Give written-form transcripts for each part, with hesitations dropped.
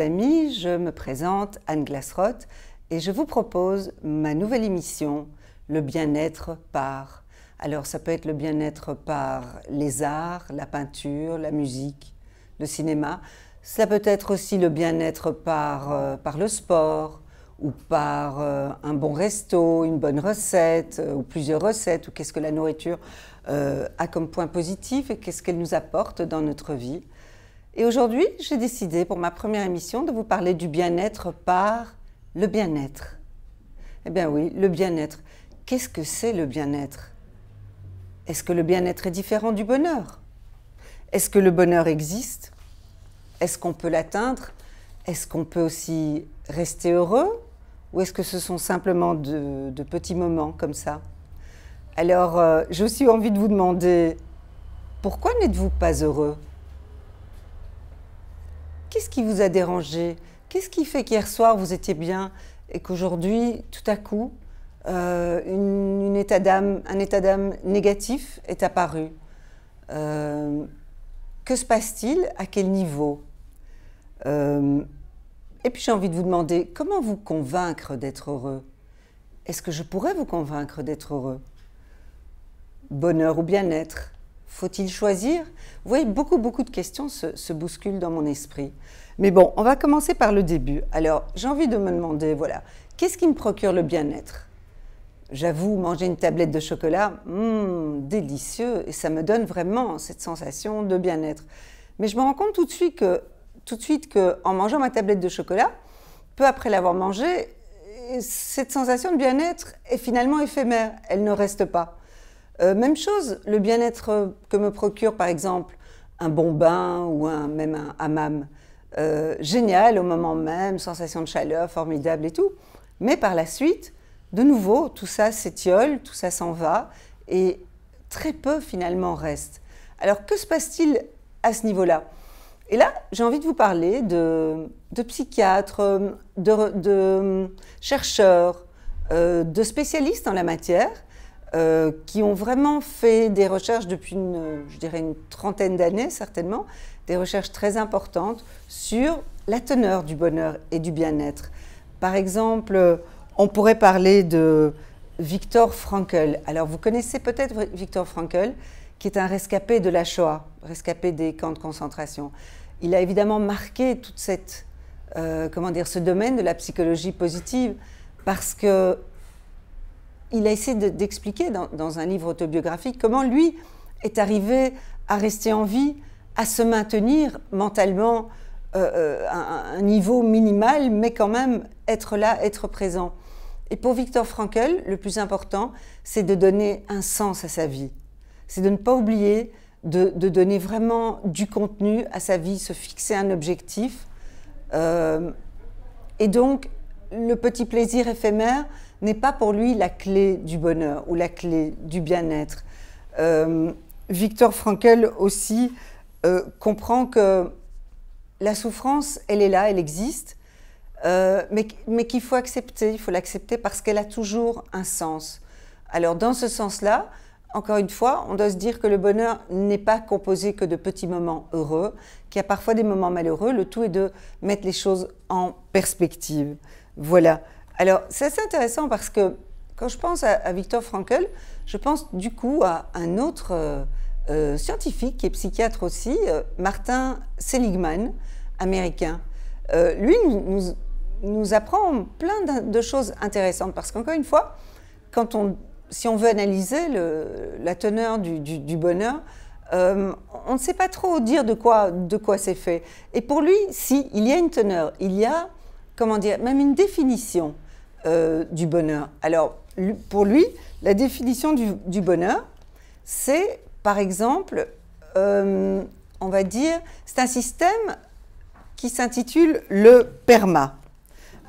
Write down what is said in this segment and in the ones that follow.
amis, je me présente Anne Glassroth et je vous propose ma nouvelle émission, le bien-être par. Alors ça peut être le bien-être par les arts, la peinture, la musique, le cinéma. Ça peut être aussi le bien-être par le sport ou par un bon resto, une bonne recette ou plusieurs recettes, ou qu'est-ce que la nourriture a comme point positif et qu'est-ce qu'elle nous apporte dans notre vie. Et aujourd'hui, j'ai décidé pour ma première émission de vous parler du bien-être par le bien-être. Eh bien oui, le bien-être. Qu'est-ce que c'est le bien-être? Est-ce que le bien-être est différent du bonheur? Est-ce que le bonheur existe? Est-ce qu'on peut l'atteindre? Est-ce qu'on peut aussi rester heureux? Ou est-ce que ce sont simplement de petits moments comme ça? Alors, j'ai aussi envie de vous demander, pourquoi n'êtes-vous pas heureux? Qu'est-ce qui vous a dérangé? Qu'est-ce qui fait qu'hier soir vous étiez bien et qu'aujourd'hui, tout à coup, un état d'âme négatif est apparu? Que se passe-t-il? À quel niveau? Et puis j'ai envie de vous demander, comment vous convaincre d'être heureux? Est-ce que je pourrais vous convaincre d'être heureux? Bonheur ou bien-être? Faut-il choisir? Vous voyez, beaucoup de questions se bousculent dans mon esprit. Mais bon, on va commencer par le début. Alors, j'ai envie de me demander, voilà, qu'est-ce qui me procure le bien-être? J'avoue, manger une tablette de chocolat, délicieux, et ça me donne vraiment cette sensation de bien-être. Mais je me rends compte tout de suite que en mangeant ma tablette de chocolat, peu après l'avoir mangée, cette sensation de bien-être est finalement éphémère, elle ne reste pas. Même chose, le bien-être que me procure par exemple un bon bain ou même un hammam. Génial au moment même, sensation de chaleur formidable et tout. Mais par la suite, de nouveau, tout ça s'étiole, tout ça s'en va et très peu finalement reste. Alors que se passe-t-il à ce niveau-là? Et là, j'ai envie de vous parler de psychiatres, de chercheurs, de spécialistes en la matière, qui ont vraiment fait des recherches depuis, je dirais, une trentaine d'années certainement, des recherches très importantes sur la teneur du bonheur et du bien-être. Par exemple, on pourrait parler de Viktor Frankl. Alors, vous connaissez peut-être Viktor Frankl, qui est un rescapé de la Shoah, rescapé des camps de concentration. Il a évidemment marqué toute cette, ce domaine de la psychologie positive, parce que il a essayé d'expliquer dans un livre autobiographique comment lui est arrivé à rester en vie, à se maintenir mentalement à un niveau minimal, mais quand même être là, être présent. Et pour Viktor Frankl, le plus important, c'est de donner un sens à sa vie. C'est de ne pas oublier de donner vraiment du contenu à sa vie, se fixer un objectif. Et donc, le petit plaisir éphémère n'est pas pour lui la clé du bonheur ou la clé du bien-être. Viktor Frankl aussi comprend que la souffrance, elle est là, elle existe, mais qu'il faut accepter, il faut l'accepter parce qu'elle a toujours un sens. Alors dans ce sens-là, encore une fois, on doit se dire que le bonheur n'est pas composé que de petits moments heureux, qu'il y a parfois des moments malheureux, le tout est de mettre les choses en perspective. Voilà. Alors, c'est assez intéressant parce que quand je pense à Viktor Frankl, je pense du coup à un autre scientifique qui est psychiatre aussi, Martin Seligman, américain. Lui nous apprend plein de choses intéressantes parce qu'encore une fois, si on veut analyser la teneur du bonheur, on ne sait pas trop dire de quoi c'est fait. Et pour lui, si, il y a une teneur, il y a, comment dire, même une définition du bonheur. Alors, pour lui, la définition du bonheur, c'est, par exemple, on va dire, c'est un système qui s'intitule le PERMA.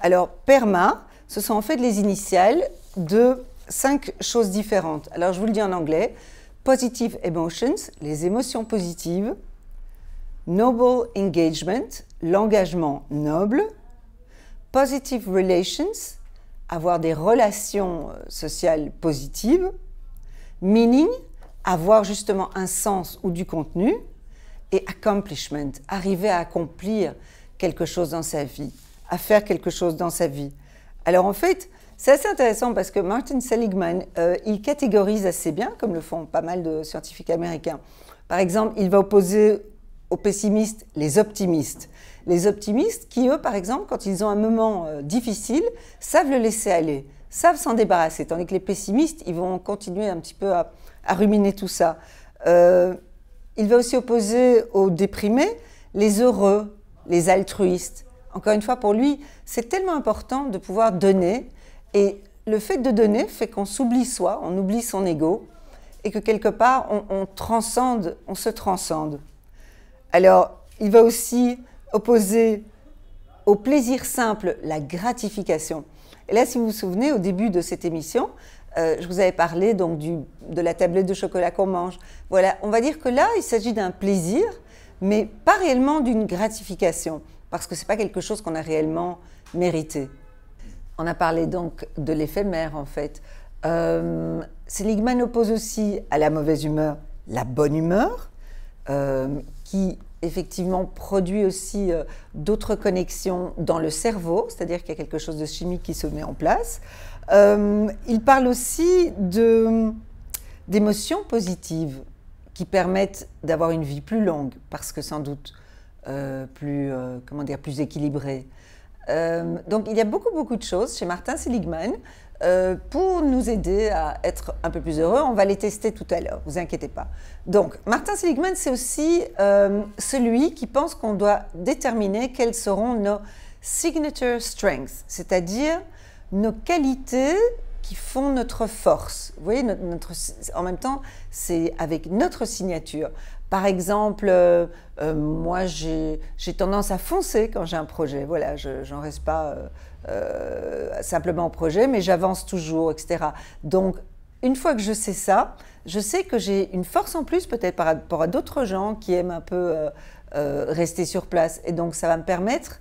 Alors, PERMA, ce sont en fait les initiales de 5 choses différentes. Alors, je vous le dis en anglais. Positive emotions, les émotions positives. Noble engagement, l'engagement noble. Positive relations, avoir des relations sociales positives. Meaning, avoir justement un sens ou du contenu. Et accomplishment, arriver à accomplir quelque chose dans sa vie, à faire quelque chose dans sa vie. Alors en fait, c'est assez intéressant parce que Martin Seligman, il catégorise assez bien, comme le font pas mal de scientifiques américains. Par exemple, il va opposer aux pessimistes les optimistes. Les optimistes qui, eux, par exemple, quand ils ont un moment difficile, savent le laisser aller, savent s'en débarrasser, tandis que les pessimistes, ils vont continuer un petit peu à ruminer tout ça. Il va aussi opposer aux déprimés les heureux, les altruistes. Encore une fois, pour lui, c'est tellement important de pouvoir donner. Et le fait de donner fait qu'on s'oublie soi, on oublie son ego, et que quelque part, on se transcende. Alors, il va aussi opposer au plaisir simple la gratification. Et là, si vous vous souvenez, au début de cette émission, je vous avais parlé donc de la tablette de chocolat qu'on mange. Voilà, on va dire que là, il s'agit d'un plaisir, mais pas réellement d'une gratification, parce que ce n'est pas quelque chose qu'on a réellement mérité. On a parlé donc de l'éphémère, en fait. Seligman oppose aussi à la mauvaise humeur la bonne humeur, qui effectivement produit aussi d'autres connexions dans le cerveau, c'est-à-dire qu'il y a quelque chose de chimique qui se met en place. Il parle aussi d'émotions positives qui permettent d'avoir une vie plus longue, parce que sans doute plus équilibrée. Donc il y a beaucoup de choses chez Martin Seligman pour nous aider à être un peu plus heureux. On va les tester tout à l'heure, vous inquiétez pas. Donc Martin Seligman, c'est aussi celui qui pense qu'on doit déterminer quelles seront nos signature strengths, c'est-à-dire nos qualités qui font notre force. Vous voyez, en même temps, c'est avec notre signature. Par exemple, moi, j'ai tendance à foncer quand j'ai un projet. Voilà, je n'en reste pas simplement au projet, mais j'avance toujours, etc. Donc, une fois que je sais ça, je sais que j'ai une force en plus, peut-être par rapport à d'autres gens qui aiment un peu rester sur place. Et donc, ça va me permettre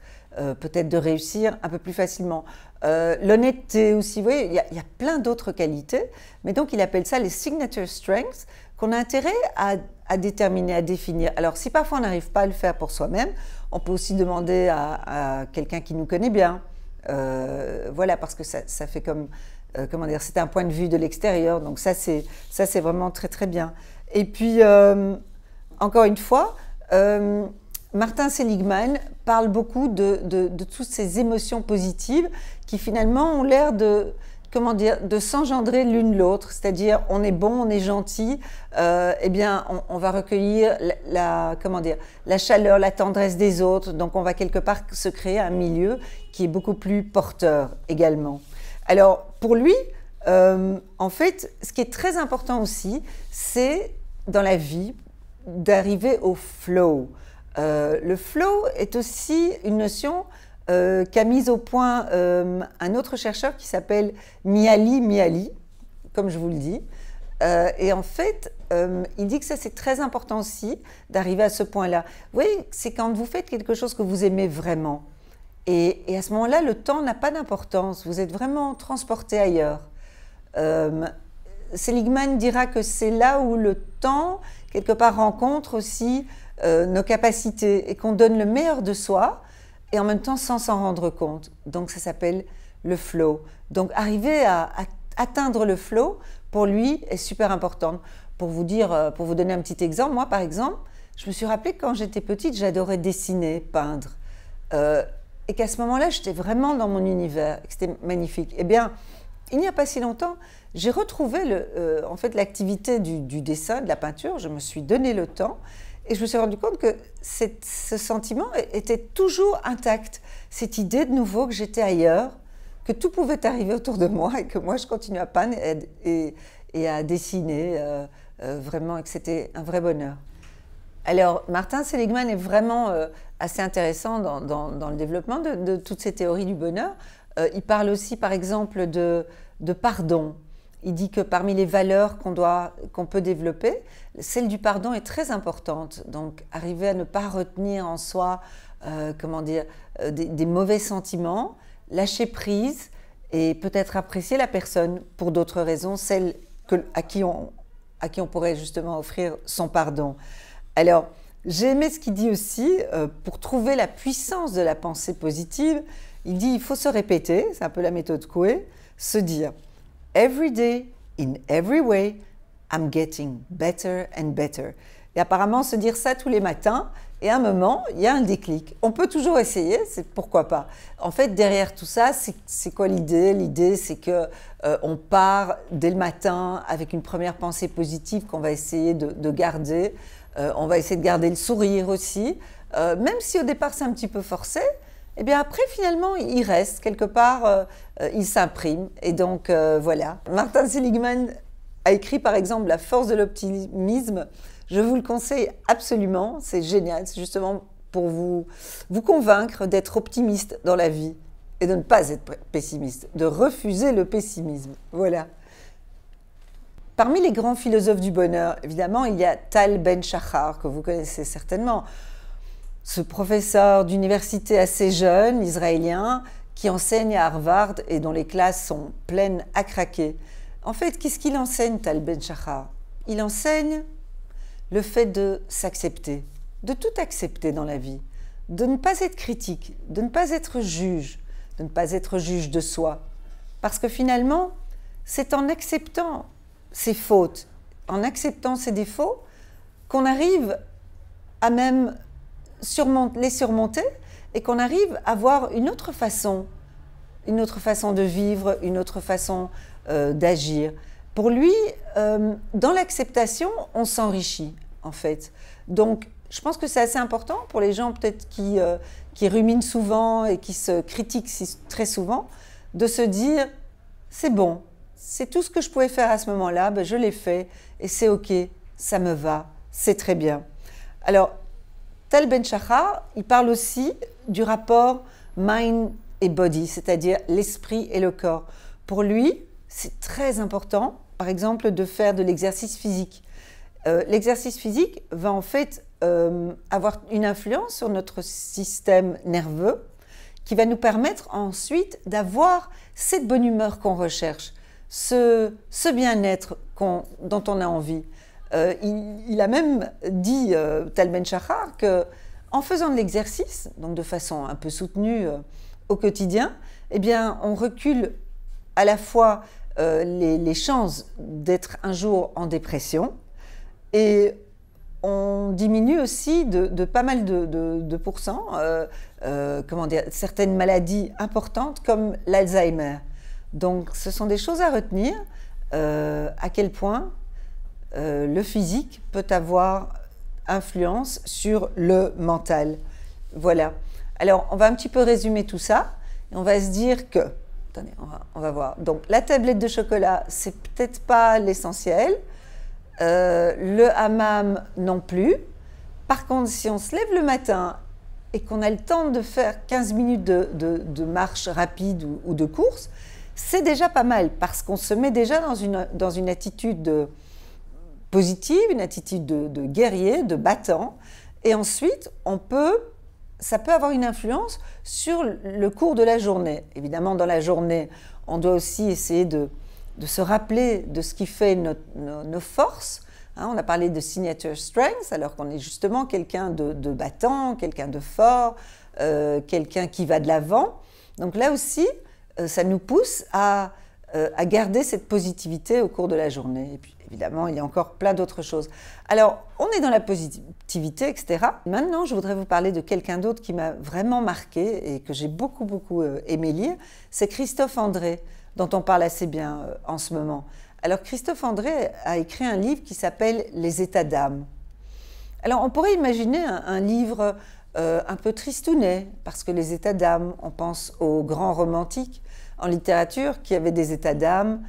peut-être de réussir un peu plus facilement. L'honnêteté aussi, vous voyez, il y a plein d'autres qualités, mais donc il appelle ça les signature strengths qu'on a intérêt à déterminer, à définir. Alors si parfois on n'arrive pas à le faire pour soi-même, on peut aussi demander à quelqu'un qui nous connaît bien, voilà, parce que ça fait comme, comment dire, c'est un point de vue de l'extérieur, donc ça c'est vraiment très bien. Et puis, encore une fois, Martin Seligman parle beaucoup de toutes ces émotions positives qui finalement ont l'air de s'engendrer l'une l'autre, c'est-à-dire on est bon, on est gentil, eh bien on va recueillir la chaleur, la tendresse des autres, donc on va quelque part se créer un milieu qui est beaucoup plus porteur également. Alors pour lui, en fait, ce qui est très important aussi, c'est dans la vie d'arriver au flow. Le flow est aussi une notion qu'a mise au point un autre chercheur qui s'appelle Mihaly, comme je vous le dis. Et en fait, il dit que ça c'est très important aussi d'arriver à ce point-là. Vous voyez, c'est quand vous faites quelque chose que vous aimez vraiment. Et à ce moment-là, le temps n'a pas d'importance. Vous êtes vraiment transporté ailleurs. Seligman dira que c'est là où le temps, quelque part, rencontre aussi nos capacités et qu'on donne le meilleur de soi et en même temps sans s'en rendre compte. Donc ça s'appelle le flow. Donc arriver à atteindre le flow, pour lui, est super important. Pour vous donner un petit exemple, moi par exemple, je me suis rappelé que quand j'étais petite, j'adorais dessiner, peindre. Et qu'à ce moment-là, j'étais vraiment dans mon univers, que c'était magnifique. Eh bien, il n'y a pas si longtemps, j'ai retrouvé en fait, l'activité du dessin, de la peinture. Je me suis donné le temps et je me suis rendu compte que ce sentiment était toujours intact. Cette idée de nouveau que j'étais ailleurs, que tout pouvait arriver autour de moi et que moi je continuais à peindre et à dessiner vraiment, et que c'était un vrai bonheur. Alors, Martin Seligman est vraiment assez intéressant dans le développement de toutes ces théories du bonheur. Il parle aussi, par exemple, de pardon. Il dit que parmi les valeurs qu'on peut développer, celle du pardon est très importante. Donc, arriver à ne pas retenir en soi, des mauvais sentiments, lâcher prise et peut-être apprécier la personne pour d'autres raisons, celle à qui on pourrait justement offrir son pardon. Alors, J'ai aimé ce qu'il dit aussi, pour trouver la puissance de la pensée positive, il dit il faut se répéter, c'est un peu la méthode Coué, se dire « Every day, in every way, I'm getting better and better ». Et apparemment, se dire ça tous les matins, et à un moment, il y a un déclic. On peut toujours essayer, c'est pourquoi pas. En fait, derrière tout ça, c'est quoi l'idée? L'idée, c'est que on part dès le matin avec une première pensée positive qu'on va essayer de garder. On va essayer de garder le sourire aussi, même si au départ c'est un petit peu forcé. Eh bien après, finalement, il reste quelque part, il s'imprime. Et donc, voilà. Martin Seligman a écrit, par exemple, La force de l'optimisme. Je vous le conseille absolument, c'est génial. C'est justement pour vous convaincre d'être optimiste dans la vie et de ne pas être pessimiste, de refuser le pessimisme. Voilà. Parmi les grands philosophes du bonheur, évidemment, il y a Tal Ben-Shahar, que vous connaissez certainement. Ce professeur d'université assez jeune, israélien, qui enseigne à Harvard et dont les classes sont pleines à craquer. En fait, qu'est-ce qu'il enseigne, Tal Ben-Shahar? Il enseigne le fait de s'accepter, de tout accepter dans la vie, de ne pas être critique, de ne pas être juge, de ne pas être juge de soi. Parce que finalement, c'est en acceptant ses fautes, en acceptant ses défauts, qu'on arrive à même les surmonter et qu'on arrive à voir une autre façon de vivre, une autre façon d'agir. Pour lui, dans l'acceptation, on s'enrichit, en fait. Donc, je pense que c'est assez important pour les gens peut-être qui ruminent souvent et qui se critiquent très souvent, de se dire, c'est bon, c'est tout ce que je pouvais faire à ce moment-là, ben je l'ai fait et c'est OK, ça me va, c'est très bien. Alors, Tal Ben-Shahar, il parle aussi du rapport mind et body, c'est-à-dire l'esprit et le corps. Pour lui, c'est très important, par exemple, de faire de l'exercice physique. L'exercice physique va en fait avoir une influence sur notre système nerveux qui va nous permettre ensuite d'avoir cette bonne humeur qu'on recherche, ce bien-être dont on a envie. Il a même dit, Tal Ben-Shahar, qu'en faisant de l'exercice, donc de façon un peu soutenue au quotidien, eh bien, on recule à la fois les chances d'être un jour en dépression et on diminue aussi de pas mal de pourcents, comment dire, certaines maladies importantes comme l'Alzheimer. Donc ce sont des choses à retenir, à quel point le physique peut avoir influence sur le mental. Voilà. Alors on va un petit peu résumer tout ça et on va se dire que, attendez, on va voir. Donc la tablette de chocolat, c'est peut-être pas l'essentiel. Le hammam non plus. Par contre, si on se lève le matin et qu'on a le temps de faire 15 minutes de marche rapide ou de course, c'est déjà pas mal parce qu'on se met déjà dans une attitude positive, une attitude de guerrier, de battant. Et ensuite, ça peut avoir une influence sur le cours de la journée. Évidemment, dans la journée, on doit aussi essayer de se rappeler de ce qui fait nos forces. Hein, on a parlé de signature strengths, alors qu'on est justement quelqu'un de battant, quelqu'un de fort, quelqu'un qui va de l'avant. Donc là aussi, ça nous pousse à garder cette positivité au cours de la journée. Et puis évidemment, il y a encore plein d'autres choses. Alors, on est dans la positivité, etc. Maintenant, je voudrais vous parler de quelqu'un d'autre qui m'a vraiment marqué et que j'ai beaucoup aimé lire. C'est Christophe André, dont on parle assez bien en ce moment. Alors, Christophe André a écrit un livre qui s'appelle « Les états d'âme ». Alors, on pourrait imaginer un livre un peu tristounet, parce que les états d'âme, on pense aux grands romantiques en littérature qui avaient des états d'âme,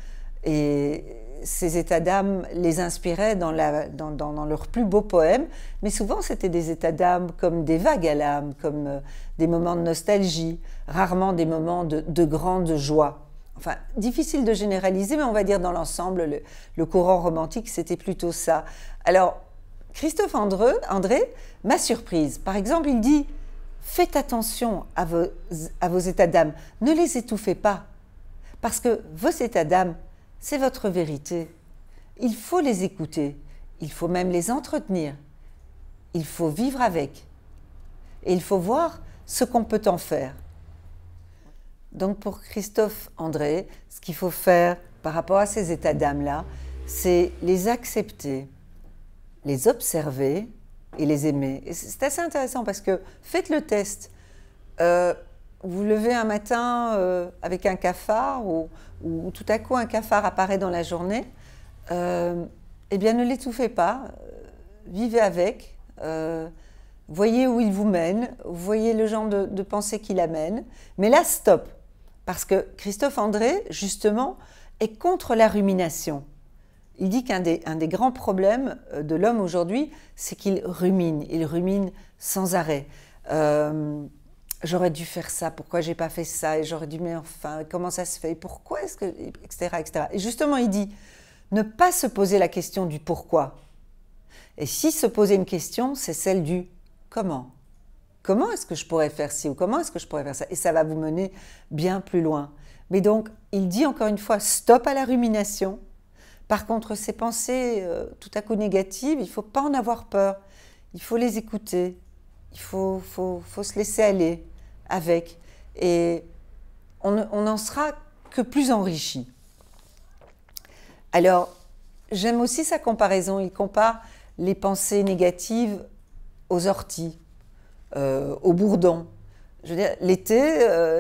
et ces états d'âme les inspiraient dans leurs plus beaux poèmes, mais souvent c'était des états d'âme comme des vagues à l'âme, comme des moments de nostalgie, rarement des moments de grande joie. Enfin, difficile de généraliser, mais on va dire dans l'ensemble, le courant romantique, c'était plutôt ça. Alors, Christophe André m'a surprise. Par exemple, il dit « Faites attention à vos états d'âme, ne les étouffez pas, parce que vos états d'âme, c'est votre vérité. Il faut les écouter, il faut même les entretenir. il faut vivre avec. Et il faut voir ce qu'on peut en faire. Donc pour Christophe André, ce qu'il faut faire par rapport à ces états d'âme-là, c'est les accepter, les observer et les aimer. Et c'est assez intéressant parce que faites le test. Vous levez un matin avec un cafard ou tout à coup un cafard apparaît dans la journée, eh bien ne l'étouffez pas, vivez avec, voyez où il vous mène, voyez le genre de pensée qu'il amène, mais là stop, parce que Christophe André justement est contre la rumination. Il dit qu'un des grands problèmes de l'homme aujourd'hui, c'est qu'il rumine, il rumine sans arrêt. J'aurais dû faire ça, pourquoi j'ai pas fait ça, et j'aurais dû, mais enfin, comment ça se fait, pourquoi est-ce que, etc., etc. Et justement, il dit, ne pas se poser la question du pourquoi. Et si se poser une question, c'est celle du comment. Comment est-ce que je pourrais faire ci ou comment est-ce que je pourrais faire ça? Et ça va vous mener bien plus loin. Mais donc, il dit encore une fois, stop à la rumination. Par contre, ces pensées tout à coup négatives, il ne faut pas en avoir peur. Il faut les écouter. Il faut se laisser aller avec. Et on n'en sera que plus enrichi. Alors, j'aime aussi sa comparaison. Il compare les pensées négatives aux orties, aux bourdons. Je veux dire, l'été,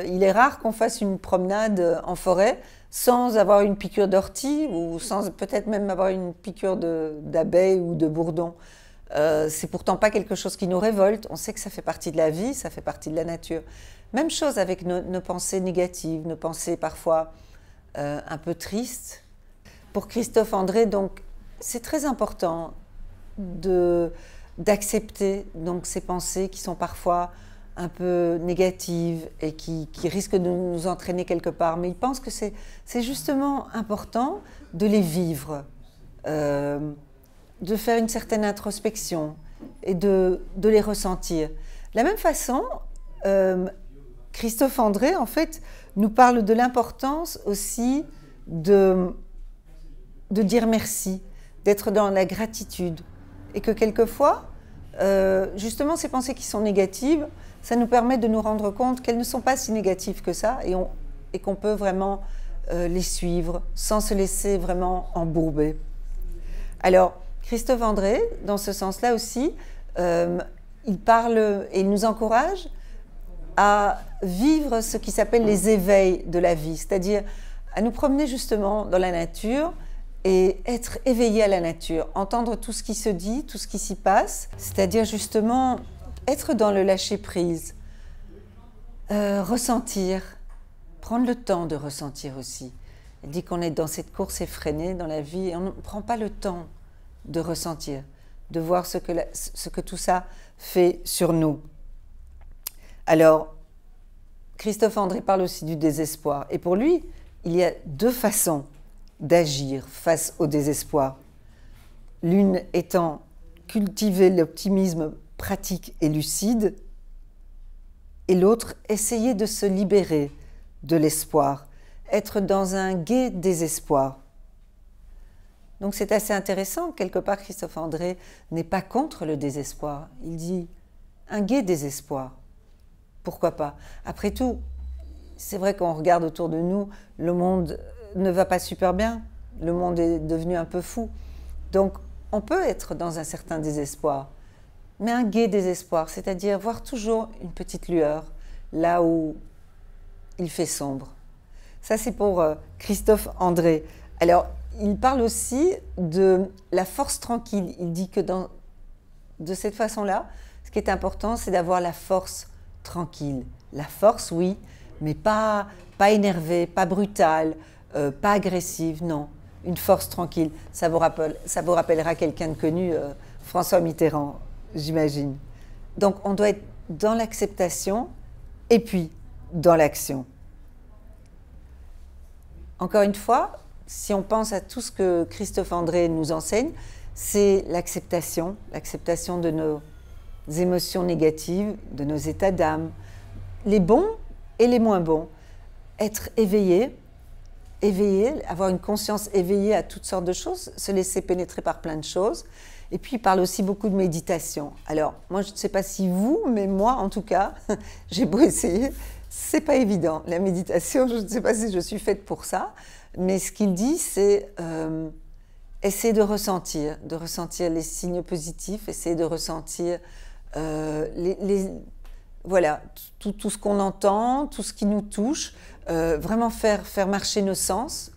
il est rare qu'on fasse une promenade en forêt sans avoir une piqûre d'ortie ou sans peut-être même avoir une piqûre d'abeille ou de bourdon. C'est pourtant pas quelque chose qui nous révolte. On sait que ça fait partie de la vie, ça fait partie de la nature. Même chose avec nos pensées négatives, nos pensées parfois un peu tristes. Pour Christophe André, donc, c'est très important d'accepter donc ces pensées qui sont parfois un peu négatives et qui risquent de nous entraîner quelque part. Mais il pense que c'est justement important de les vivre, de faire une certaine introspection et de les ressentir. De la même façon, Christophe André, en fait, nous parle de l'importance aussi de dire merci, d'être dans la gratitude. Et que quelquefois, justement, ces pensées qui sont négatives, ça nous permet de nous rendre compte qu'elles ne sont pas si négatives que ça et qu'on peut vraiment les suivre sans se laisser vraiment embourber. Alors, Christophe André, dans ce sens-là aussi, il parle et il nous encourage à vivre ce qui s'appelle les éveils de la vie, c'est-à-dire à nous promener justement dans la nature et être éveillé à la nature, entendre tout ce qui se dit, tout ce qui s'y passe, c'est-à-dire justement être dans le lâcher-prise, ressentir, prendre le temps de ressentir aussi. Il dit qu'on est dans cette course effrénée dans la vie et on ne prend pas le temps de ressentir, de voir ce que tout ça fait sur nous. Alors, Christophe André parle aussi du désespoir. Et pour lui, il y a deux façons d'agir face au désespoir. L'une étant cultiver l'optimisme pratique et lucide, et l'autre essayer de se libérer de l'espoir, être dans un gai désespoir. Donc c'est assez intéressant, quelque part Christophe André n'est pas contre le désespoir, il dit un gai désespoir. Pourquoi pas? Après tout, c'est vrai qu'on regarde autour de nous, le monde ne va pas super bien, le monde est devenu un peu fou. Donc on peut être dans un certain désespoir, mais un gai désespoir, c'est-à-dire voir toujours une petite lueur là où il fait sombre. Ça c'est pour Christophe André. Alors il parle aussi de la force tranquille. Il dit que de cette façon-là, ce qui est important, c'est d'avoir la force tranquille. La force, oui, mais pas énervée, pas brutale, pas agressive, non. Une force tranquille. Ça vous rappellera quelqu'un de connu, François Mitterrand, j'imagine. Donc on doit être dans l'acceptation et puis dans l'action. Encore une fois, si on pense à tout ce que Christophe André nous enseigne, c'est l'acceptation de nos émotions négatives, de nos états d'âme, les bons et les moins bons. Être éveillé, avoir une conscience éveillée à toutes sortes de choses, se laisser pénétrer par plein de choses, Et puis, il parle aussi beaucoup de méditation. Alors, moi, je ne sais pas si vous, mais moi, en tout cas, j'ai beau essayer, c'est pas évident. La méditation, je ne sais pas si je suis faite pour ça, mais ce qu'il dit, c'est essayer de ressentir les signes positifs, essayer de ressentir voilà, tout ce qu'on entend, tout ce qui nous touche, vraiment faire marcher nos sens,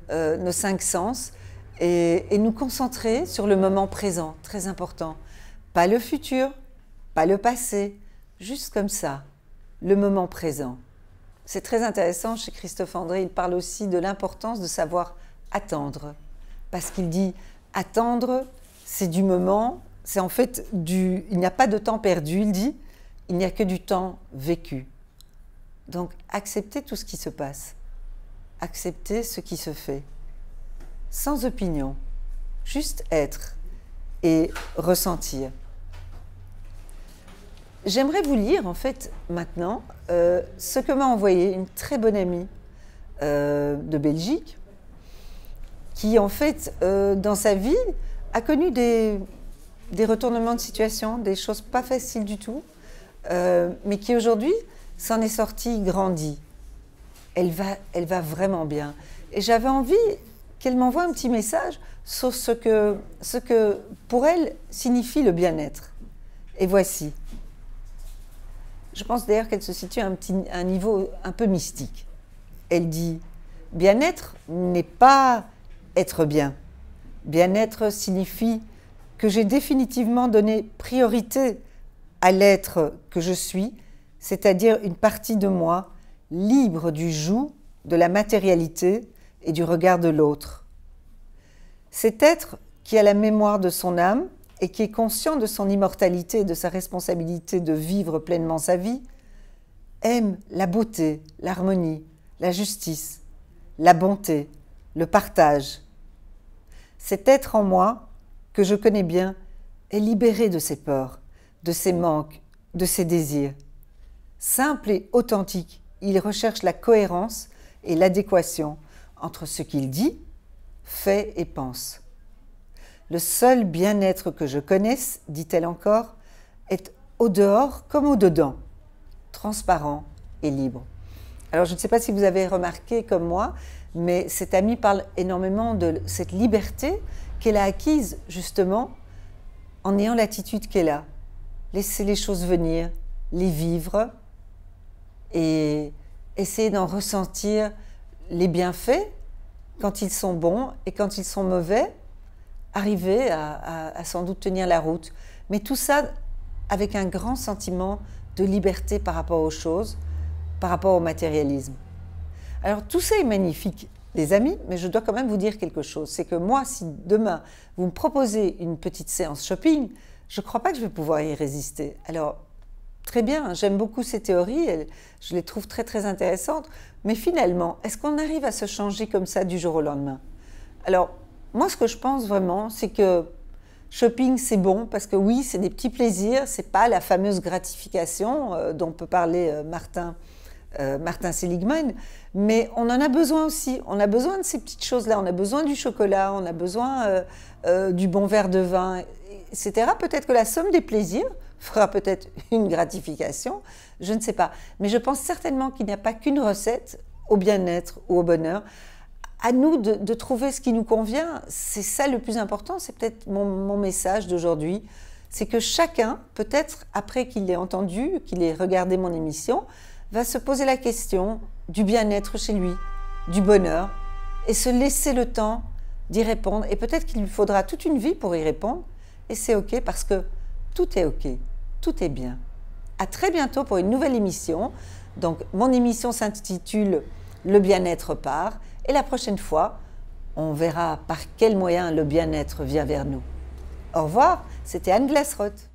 nos 5 sens, et nous concentrer sur le moment présent, très important. Pas le futur, pas le passé, juste comme ça, le moment présent. C'est très intéressant, chez Christophe André, il parle aussi de l'importance de savoir attendre. Parce qu'il dit, attendre, c'est du moment, c'est en fait il n'y a pas de temps perdu, il dit, il n'y a que du temps vécu. Donc, accepter tout ce qui se passe, accepter ce qui se fait, sans opinion, juste être et ressentir. J'aimerais vous lire, en fait, maintenant, ce que m'a envoyé une très bonne amie de Belgique, qui, en fait, dans sa vie, a connu des retournements de situation, des choses pas faciles du tout, mais qui, aujourd'hui, s'en est sortie grandie. Elle va vraiment bien. Et j'avais envie qu'elle m'envoie un petit message sur ce que pour elle signifie le bien-être. Et voici. Je pense d'ailleurs qu'elle se situe à un niveau un peu mystique. Elle dit « Bien-être n'est pas être bien. Bien-être signifie que j'ai définitivement donné priorité à l'être que je suis, c'est-à-dire une partie de moi libre du joug de la matérialité et du regard de l'autre. Cet être qui a la mémoire de son âme et qui est conscient de son immortalité et de sa responsabilité de vivre pleinement sa vie, aime la beauté, l'harmonie, la justice, la bonté, le partage. Cet être en moi, que je connais bien, est libéré de ses peurs, de ses manques, de ses désirs. Simple et authentique, il recherche la cohérence et l'adéquation entre ce qu'il dit, fait et pense. Le seul bien-être que je connaisse, dit-elle encore, est au dehors comme au dedans, transparent et libre. Alors je ne sais pas si vous avez remarqué comme moi, mais cette amie parle énormément de cette liberté qu'elle a acquise justement en ayant l'attitude qu'elle a. Laisser les choses venir, les vivre et essayer d'en ressentir les bienfaits quand ils sont bons et quand ils sont mauvais, arriver à sans doute tenir la route. Mais tout ça avec un grand sentiment de liberté par rapport aux choses, par rapport au matérialisme. Alors tout ça est magnifique, les amis, mais je dois quand même vous dire quelque chose. C'est que moi, si demain vous me proposez une petite séance shopping, je ne crois pas que je vais pouvoir y résister. Alors, très bien, j'aime beaucoup ces théories, je les trouve très très intéressantes, mais finalement, est-ce qu'on arrive à se changer comme ça du jour au lendemain? Alors, moi ce que je pense vraiment, c'est que shopping c'est bon, parce que oui, c'est des petits plaisirs, c'est pas la fameuse gratification dont peut parler Martin Seligman, mais on en a besoin aussi, on a besoin de ces petites choses-là, on a besoin du chocolat, on a besoin du bon verre de vin, etc. Peut-être que la somme des plaisirs fera peut-être une gratification, je ne sais pas. Mais je pense certainement qu'il n'y a pas qu'une recette au bien-être ou au bonheur. À nous de trouver ce qui nous convient, c'est ça le plus important, c'est peut-être mon message d'aujourd'hui. C'est que chacun, peut-être après qu'il ait entendu, qu'il ait regardé mon émission, va se poser la question du bien-être chez lui, du bonheur, et se laisser le temps d'y répondre. Et peut-être qu'il lui faudra toute une vie pour y répondre, et c'est OK parce que tout est OK, tout est bien. À très bientôt pour une nouvelle émission. Donc, mon émission s'intitule « Le bien-être part » et la prochaine fois, on verra par quels moyens le bien-être vient vers nous. Au revoir, c'était Anne Glassroth.